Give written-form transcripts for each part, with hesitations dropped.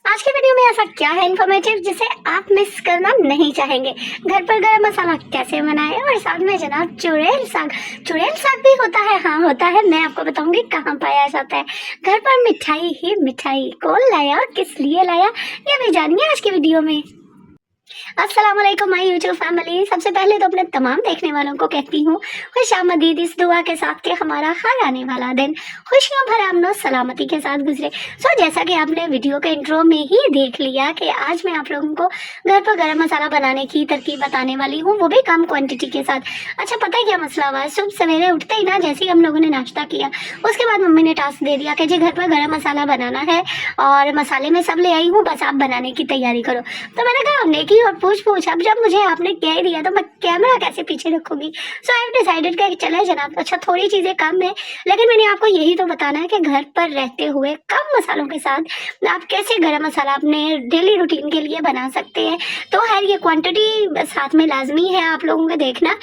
आज की वीडियो में ऐसा क्या है इन्फॉर्मेटिव जिसे आप मिस करना नहीं चाहेंगे। घर पर गरम मसाला कैसे बनाएं और साथ में जनाब चुड़ैल साग भी होता है। हाँ होता है, मैं आपको बताऊंगी कहाँ पाया जाता है। घर पर मिठाई ही मिठाई, कौन लाया और किस लिए लाया ये भी जानिए आज की वीडियो में। अस्सलाम वालेकुम माय यूट्यूब फैमिली। सबसे पहले तो अपने तमाम देखने वालों को कहती हूँ खुशामदीद, इस दुआ के साथ कि हमारा हर आने वाला दिन खुशियों भरा अमन सलामती के साथ गुजरे। जैसा कि आपने वीडियो के इंट्रो में ही देख लिया कि आज मैं आप लोगों को घर पर गरम मसाला बनाने की तरकीब बताने वाली हूँ, वो भी कम क्वान्टिटी के साथ। अच्छा, पता है क्या मसला हुआ? सुबह सवेरे उठते ही ना, जैसे ही हम लोगों ने नाश्ता किया उसके बाद मम्मी ने टास्क दे दिया कि जी घर पर गरम मसाला बनाना है और मसाले में सब ले आई हूँ, बस आप बनाने की तैयारी करो। तो मैंने कहा नेकी और पूछ अब जब मुझे आपने कह ही दिया तो मैं कैमरा कैसे पीछे रखूंगी। सो आई हैव डिसाइडेड कि चले जनाब, अच्छा थोड़ी चीजें कम है लेकिन मैंने आपको यही तो बताना है कि घर पर रहते हुए कम मसालों के साथ आप कैसे गरम मसाला अपने डेली रूटीन के लिए बना सकते हैं। तो है ये क्वांटिटी साथ में लाजमी है आप लोगों को देखना,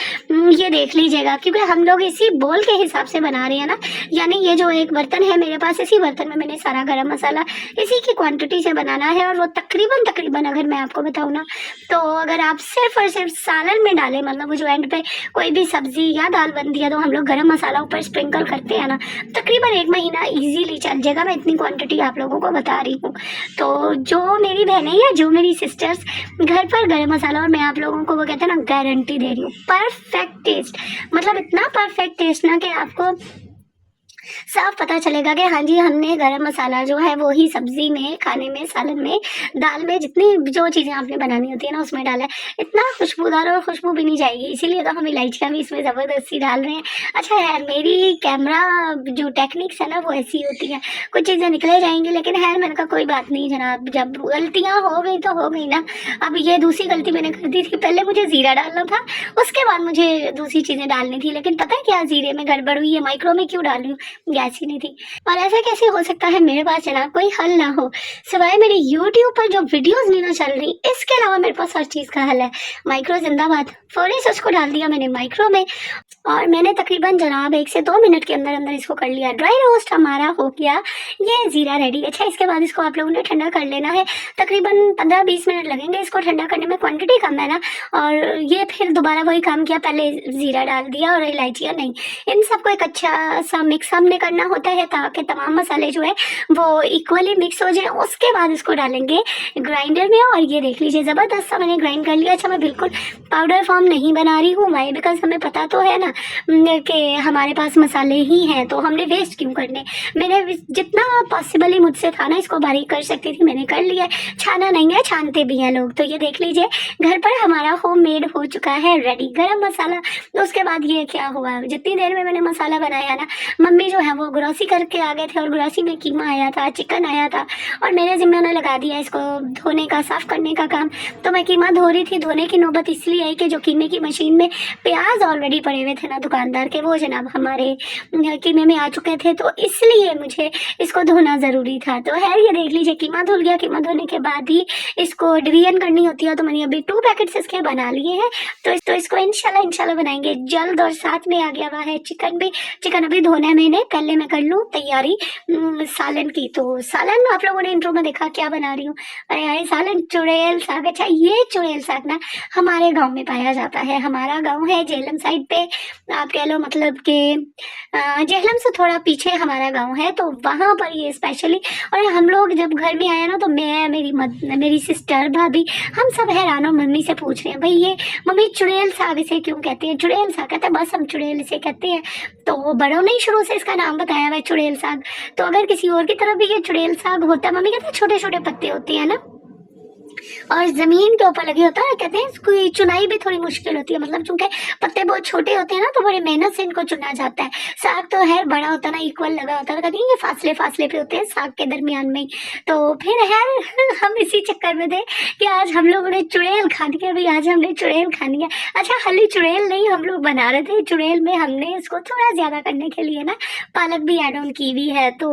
ये देख लीजिएगा क्योंकि हम लोग इसी बोल के हिसाब से बना रहे हैं ना। यानी ये जो एक बर्तन है मेरे पास, इसी बर्तन में मैंने सारा गरम मसाला इसी की क्वांटिटी से बनाना है और वो तकरीबन अगर मैं आपको बताऊँ ना, तो अगर आप सिर्फ और सिर्फ सालन में डालें, मतलब वो जो एंड पे कोई भी सब्जी या दाल बनती है तो हम लोग गरम मसाला ऊपर स्प्रिंकल करते हैं ना, तकरीबन 1 महीना इजीली चल जाएगा। मैं इतनी क्वांटिटी आप लोगों को बता रही हूँ। तो जो मेरी बहनें या जो मेरी सिस्टर्स घर पर गरम मसाला, और मैं आप लोगों को वो कहते हैं ना, गारंटी दे रही हूँ परफेक्ट टेस्ट, मतलब इतना परफेक्ट टेस्ट ना कि आपको साफ पता चलेगा कि हाँ जी हमने गरम मसाला जो है वो ही सब्जी में, खाने में, सालन में, दाल में, जितनी जो चीज़ें आपने बनानी होती है ना उसमें डाला है। इतना खुशबूदार और खुशबू भी नहीं जाएगी, इसीलिए तो हम इलायचियाँ भी इसमें ज़बरदस्ती डाल रहे हैं। अच्छा है, मेरी कैमरा जो टेक्निक्स है ना वो ऐसी होती है, कुछ चीज़ें निकले जाएंगी लेकिन है, मैंने कहा कोई बात नहीं जनाब, जब गलतियाँ हो गई तो हो गई ना। अब ये दूसरी गलती मैंने कर दी थी, पहले मुझे ज़ीरा डालना था, उसके बाद मुझे दूसरी चीज़ें डालनी थी, लेकिन पता है क्या, ज़ीरे में गड़बड़ हुई है, माइक्रो में क्यों डाल रही हूँ, गैस ही नहीं थी। और ऐसा कैसे हो सकता है मेरे पास जनाब कोई हल ना हो, सिवाय मेरे YouTube पर जो वीडियोस नहीं ना चल रही, इसके अलावा मेरे पास हर चीज का हल है। माइक्रो जिंदाबाद, फौरी से उसको डाल दिया मैंने माइक्रो में और मैंने तकरीबन जनाब 1 से 2 मिनट के अंदर अंदर इसको कर लिया। ड्राई रोस्ट हमारा हो गया, ये जीरा रेडी। अच्छा, इसके बाद इसको आप लोगों ने ठंडा कर लेना है, तकरीबन 15-20 मिनट लगेंगे इसको ठंडा करने में, क्वांटिटी कम है ना। और ये फिर दोबारा वही काम किया, पहले जीरा डाल दिया और इलायचियाँ नहीं, इन सबको एक अच्छा सा मिक्स हमने करना होता है ताकि तमाम मसाले जो है वो इक्वली मिक्स हो जाए। उसके बाद इसको डालेंगे ग्राइंडर में और ये देख लीजिए ज़बरदस्त सा मैंने ग्राइंड कर लिया। अच्छा, मैं बिल्कुल पाउडर फॉर्म नहीं बना रही हूँ, वाई बिकॉज हमें पता तो है ना कि हमारे पास मसाले ही हैं तो हमने वेस्ट क्यों करने। मैंने जितना पॉसिबली मुझसे था ना इसको बारीक कर सकती थी, मैंने कर लिया। छाना नहीं है, छानते भी हैं लोग। तो ये देख लीजिए घर पर हमारा होममेड हो चुका है रेडी गरम मसाला। तो उसके बाद ये क्या हुआ, जितनी देर में मैंने मसाला बनाया ना, मम्मी जो है वो ग्रोसरी करके आ गए थे और ग्रोसरी में कीमा आया था, चिकन आया था और मेरे जिम्मे उन्होंने लगा दिया इसको धोने का, साफ करने का काम। तो मैं कीमा धो रही थी, धोने की नौबत इसलिए आई कि जो कीमे की मशीन में प्याज ऑलरेडी पड़े हुए थे ना दुकानदार के, वो जनाब हमारे कीमे में आ चुके थे, तो इसलिए मुझे इसको धोना ज़रूरी था। तो है ये देख लीजिए कीमा धुल गया। कीमा धोने के बाद ही इसको डिवीजन करनी होती है, तो मैंने अभी 2 पैकेट्स इसके बना लिए हैं। तो इसको इंशाल्लाह बनाएंगे जल्द। और साथ में आ गया हुआ है चिकन भी, चिकन अभी धोना है मैंने, पहले मैं कर लूँ तैयारी सालन की। तो सालन आप लोगों ने इंट्रो में देखा क्या बना रही हूँ, अरे यार सालन चुड़ैल साग। अच्छा, ये चुड़ैल साग ना हमारे गांव में पाया जाता है, हमारा गांव है जेहलम साइड पे, आप कह लो मतलब कि जेहलम से थोड़ा पीछे हमारा गांव है, तो वहाँ पर ये स्पेशली। और हम लोग जब घर में आए ना तो मैं, मेरी सिस्टर, भाभी, हम सब हैरान और मम्मी से पूछ रहे हैं भाई ये मम्मी चुड़ैल साग इसे क्यों कहते हैं, चुड़ैल साग कहते हैं, बस हम चुड़ैल इसे कहते हैं। तो बड़ों ने शुरू से इसका नाम बताया हुआ है चुड़ैल साग। तो अगर किसी और की तरफ भी ये चुड़ैल साग होता, मम्मी कहते हैं छोटे छोटे पत्ते होते हैं ना और जमीन के ऊपर लगे होता है, कहते हैं इसकी चुनाई भी थोड़ी मुश्किल होती है, मतलब चूंकि पत्ते बहुत छोटे होते हैं ना तो बड़ी मेहनत से इनको चुना जाता है। साग तो है बड़ा होता है ना, इक्वल लगा होता है, कहते हैं ये फासले पे होते हैं साग के दरमियान में। तो फिर है हम इसी चक्कर में थे कि आज हम लोगों ने चुड़ैल खानी है, भाई आज हमने चुड़ैल खानी है। अच्छा, खाली चुड़ैल नहीं हम लोग बना रहे थे, चुड़ैल में हमने इसको थोड़ा ज्यादा करने के लिए ना पालक भी एड ऑन की हुई है। तो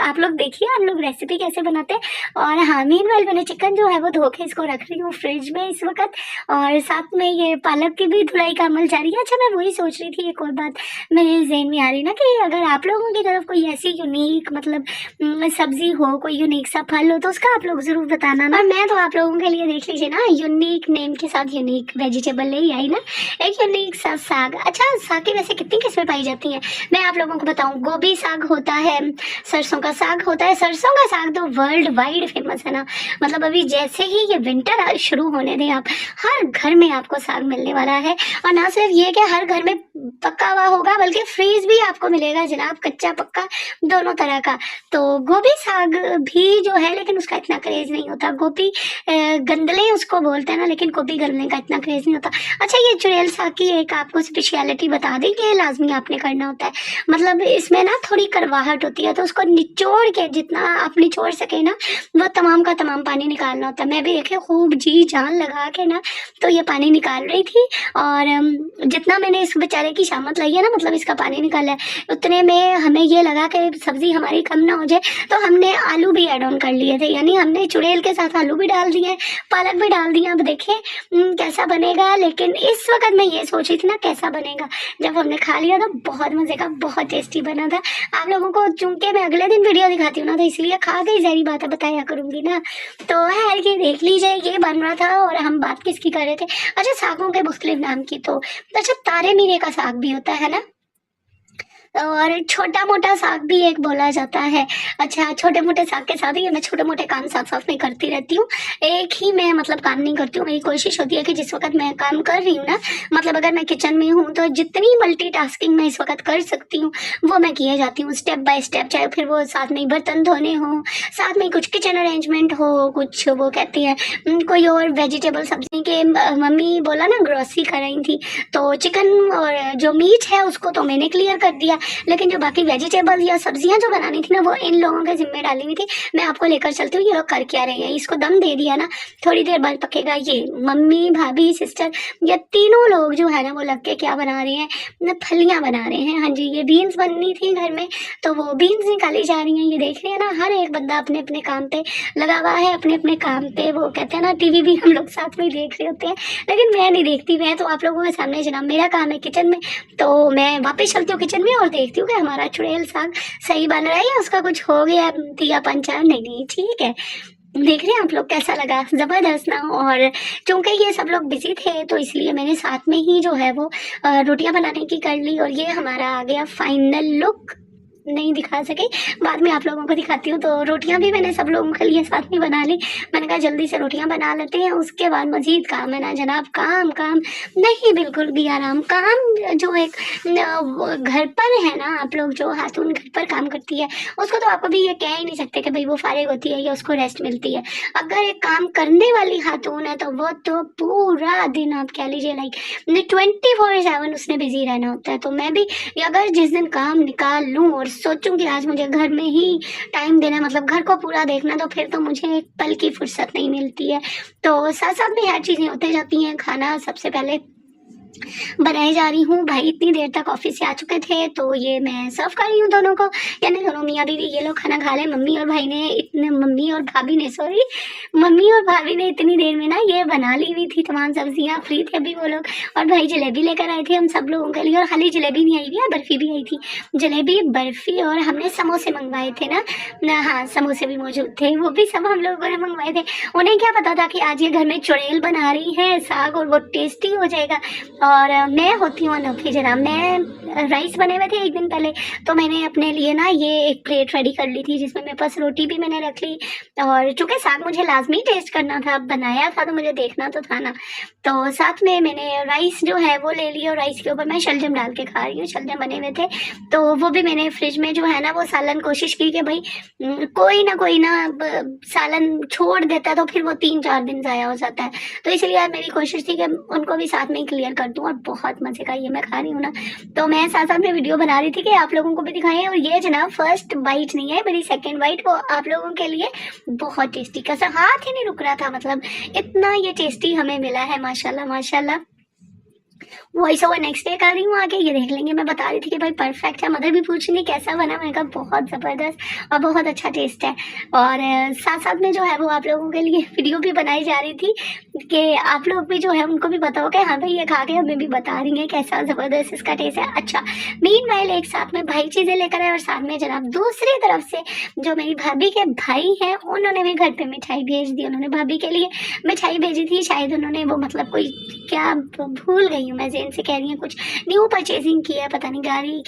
आप लोग देखिए हम लोग रेसिपी कैसे बनाते हैं। और हाँ, मीनवाइल मैंने चिकन जो है वो धो धो के इसको रख रही हूँ फ्रिज में इस वक्त, और साथ में ये पालक की भी धुलाई का अमल जारी है। अच्छा, मैं वही सोच रही थी, एक और बात मेरे ज़हन में आ रही ना कि अगर आप लोगों की तरफ कोई ऐसी यूनिक मतलब सब्जी हो, कोई यूनिक सा फल हो, तो उसका आप लोग ज़रूर बताना ना। और मैं तो आप लोगों के लिए देख लीजिए ना, यूनिक नेम के साथ यूनिक वेजिटेबल ले आई ना, एक यूनिक सा साग। अच्छा, साग की वैसे कितनी किस्में पाई जाती हैं, मैं आप लोगों को बताऊं। गोभी साग होता है, सरसों का साग होता है। सरसों का साग तो वर्ल्ड वाइड फेमस है ना, मतलब अभी जैसे ही ये विंटर शुरू होने दें, आप हर घर में आपको साग मिलने वाला है। और ना सिर्फ ये कि हर घर में पका हुआ होगा, बल्कि फ्रीज भी आपको मिलेगा जनाब, कच्चा पक्का दोनों तरह का। तो गोभी साग भी जो है, लेकिन उसका इतना क्रेज नहीं होता। गोभी गंदले उसको बोलते हैं ना, लेकिन गोभी गलने का इतना क्रेज नहीं होता। अच्छा, ये चुड़ैल साग की एक आपको स्पेशलिटी बता दें कि लाजमी आपने करना होता है, मतलब इसमें ना थोड़ी कड़वाहट होती है, तो उसको निचोड़ के जितना आप निचोड़ सके ना, वो तमाम का तमाम पानी निकालना होता है। मैं भी देखे खूब जी जान लगा के ना तो ये पानी निकाल रही थी, और जितना मैंने इस बेचारे की शामत लाई है ना, मतलब इसका पानी निकाला है, उतने में हमें ये लगा कि सब्जी हमारी कम ना हो जाए, तो हमने आलू भी ऐड ऑन कर लिए थे, यानी हमने चुड़ैल के साथ आलू भी डाल दिए, पालक भी डाल दिया। अब देखिए कैसा बनेगा, लेकिन इस वक्त मैं ये सोच रही थी ना कैसा बनेगा। जब हमने खा लिया तो बहुत मजे का, बहुत टेस्टी बना था। आप लोगों को चूंकि मैं अगले दिन वीडियो दिखाती हूँ ना, तो इसलिए खा गई जहरी बात है बताया करूंगी ना। तो है ये देख लीजिए, ये बन रहा था, और हम बात किसकी कर रहे थे। अच्छा, सागों के मुख्तलिफ नाम की, तो अच्छा तारे मीरे का साग भी होता है ना, और छोटा मोटा साग भी एक बोला जाता है। अच्छा, छोटे मोटे साग के साथ ही मैं छोटे मोटे काम साथ साथ में करती रहती हूँ, एक ही मैं मतलब काम नहीं करती हूँ। मेरी कोशिश होती है कि जिस वक्त मैं काम कर रही हूँ ना, मतलब अगर मैं किचन में हूँ तो जितनी मल्टीटास्किंग मैं इस वक्त कर सकती हूँ वो मैं किए जाती हूँ, स्टेप बाय स्टेप। चाहे फिर वो साथ में बर्तन धोने हो, साथ में कुछ किचन अरेंजमेंट हो, कुछ वो कहती है कोई और वेजिटेबल सब्जी के मम्मी बोला ना ग्रोसरी कर रही थी, तो चिकन और जो मीट है उसको तो मैंने क्लियर कर दिया, लेकिन जो बाकी वेजिटेबल या सब्जियां जो बनानी थी ना, वो इन लोगों के जिम्मे डाली हुई थी। मैं आपको लेकर चलती हूँ, ये लोग कर क्या रहे हैं। इसको दम दे दिया ना, थोड़ी देर बाद पकेगा। ये मम्मी, भाभी, सिस्टर, ये तीनों लोग जो है ना वो लग के क्या बना रहे हैं ना, फलियां बना रहे हैं। हाँ जी, ये बीन्स बननी थी घर में, तो वो बीन्स निकाली जा रही हैं। ये देख रहे हैं ना, हर एक बंदा अपने अपने काम पे लगा हुआ है, अपने अपने काम पे। वो कहते हैं ना, टीवी भी हम लोग साथ में देख रहे होते हैं, लेकिन मैं नहीं देखती। मैं तो आप लोगों के सामने जनाब, मेरा काम है किचन में, तो मैं वापस चलती हूँ किचन में और देखती हूँ कि हमारा चुड़ैल साग सही बन रहा है या उसका कुछ हो गया दिया पंचा। नहीं, ठीक है। देख रहे हैं आप लोग, कैसा लगा, जबरदस्त ना। और क्योंकि ये सब लोग बिजी थे, तो इसलिए मैंने साथ में ही जो है वो रोटियां बनाने की कर ली, और ये हमारा आ गया फाइनल लुक। नहीं दिखा सके, बाद में आप लोगों को दिखाती हूँ। तो रोटियां भी मैंने सब लोगों के लिए साथ में बना ली। मैंने कहा जल्दी से रोटियां बना लेते हैं, उसके बाद मजीद काम है ना जनाब। काम काम नहीं, बिल्कुल भी आराम। काम जो एक घर पर है ना, आप लोग जो हाथून घर पर काम करती है, उसको तो आप कभी ये कह ही नहीं सकते कि भाई वो फारिग होती है या उसको रेस्ट मिलती है। अगर एक काम करने वाली खातून है तो वो तो पूरा दिन आप कह लीजिए लाइक 24/7 उसने बिजी रहना होता है। तो मैं भी अगर जिस दिन काम निकाल लूँ और सोचूं कि आज मुझे घर में ही टाइम देना, मतलब घर को पूरा देखना, तो फिर तो मुझे एक पल की फुर्सत नहीं मिलती है। तो साथ साथ में हर चीज़ें होते जाती हैं। खाना सबसे पहले बनाई जा रही हूँ। भाई इतनी देर तक ऑफिस से आ चुके थे, तो ये मैं सर्व कर रही हूँ दोनों को, यानी दोनों मियाँ बीवी ये लोग खाना खा ले। मम्मी और भाई ने इतने, मम्मी और भाभी ने इतनी देर में ना ये बना ली हुई थी तमाम सब्जियाँ, फ्री थे अभी वो लोग। और भाई जलेबी लेकर आए थे हम सब लोगों के लिए, और खाली जलेबी नहीं आई थी, बर्फी भी आई थी। जलेबी, बर्फी, और हमने समोसे मंगवाए थे ना, हाँ समोसे भी मौजूद थे, वो भी सब हम लोगों ने मंगवाए थे। उन्हें क्या पता था कि आज ये घर में चुड़ैल बना रही है साग, और वो टेस्टी हो जाएगा। और मैं होती हूँ अनोखी जरा। मैं राइस बने हुए थे एक दिन पहले, तो मैंने अपने लिए ना ये एक प्लेट रेडी कर ली थी, जिसमें मेरे पास रोटी भी मैंने रख ली। और चूँकि साग मुझे लाजमी टेस्ट करना था, बनाया था तो मुझे देखना तो था ना, तो साथ में मैंने राइस जो है वो ले लिया, और राइस के ऊपर मैं शलजम डाल के खा रही हूँ। शलजम बने हुए थे, तो वो भी मैंने फ्रिज में जो है ना वो सालन, कोशिश की कि भाई कोई ना सालन छोड़ देता है तो फिर वो 3-4 दिन ज़ाया हो जाता है, तो इसलिए यार मेरी कोशिश थी कि उनको भी साथ में ही क्लियर कर दूँ। और बहुत मजे का ये मैं खा रही हूँ ना, तो मैं साथ साथ में वीडियो बना रही थी कि आप लोगों को भी दिखाएं। और ये जनाब फर्स्ट बाइट नहीं है, मेरी सेकंड बाइट, वो आप लोगों के लिए बहुत टेस्टी, कसम हाथ ही नहीं रुक रहा था, मतलब इतना ये टेस्टी हमें मिला है, माशाल्लाह माशाल्लाह। वॉइस ओवर नेक्स्ट डे कर रही हूँ आके, ये देख लेंगे। मैं बता रही थी कि भाई परफेक्ट है। मदर भी पूछ रही कैसा बना, मैंने कहा बहुत ज़बरदस्त और बहुत अच्छा टेस्ट है। और साथ साथ में जो है वो आप लोगों के लिए वीडियो भी बनाई जा रही थी कि आप लोग भी जो है उनको भी पता हो कि हाँ भाई ये खा के हमें भी बता रही है कैसा ज़बरदस्त इसका टेस्ट है। अच्छा, मीनवाइल एक साथ में भाई चीज़ें लेकर आए और साथ में जनाब दूसरी तरफ से जो मेरी भाभी के भाई हैं उन्होंने भी घर पे मिठाई भेज दी। उन्होंने भाभी के लिए मिठाई भेजी थी, शायद उन्होंने वो मतलब कोई क्या भूल गई हूँ मैं, जेन से कह रही हैं कुछ न्यू परचेजिंग की है, पता नहीं गाड़ी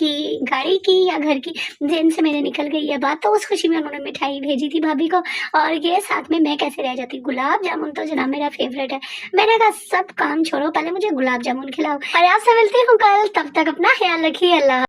की या घर की, जेन से मेरे निकल गई है बात। तो उस खुशी में उन्होंने मिठाई भेजी थी भाभी को। और ये साथ में मैं कैसे रह जाती, गुलाब जामुन तो जनाब मेरा फेवरेट है। मैंने कहा सब काम छोड़ो, पहले मुझे गुलाब जामुन खिलाओ। और आपसे मिलती हूँ कल, तब तक अपना ख्याल रखिए। अल्लाह।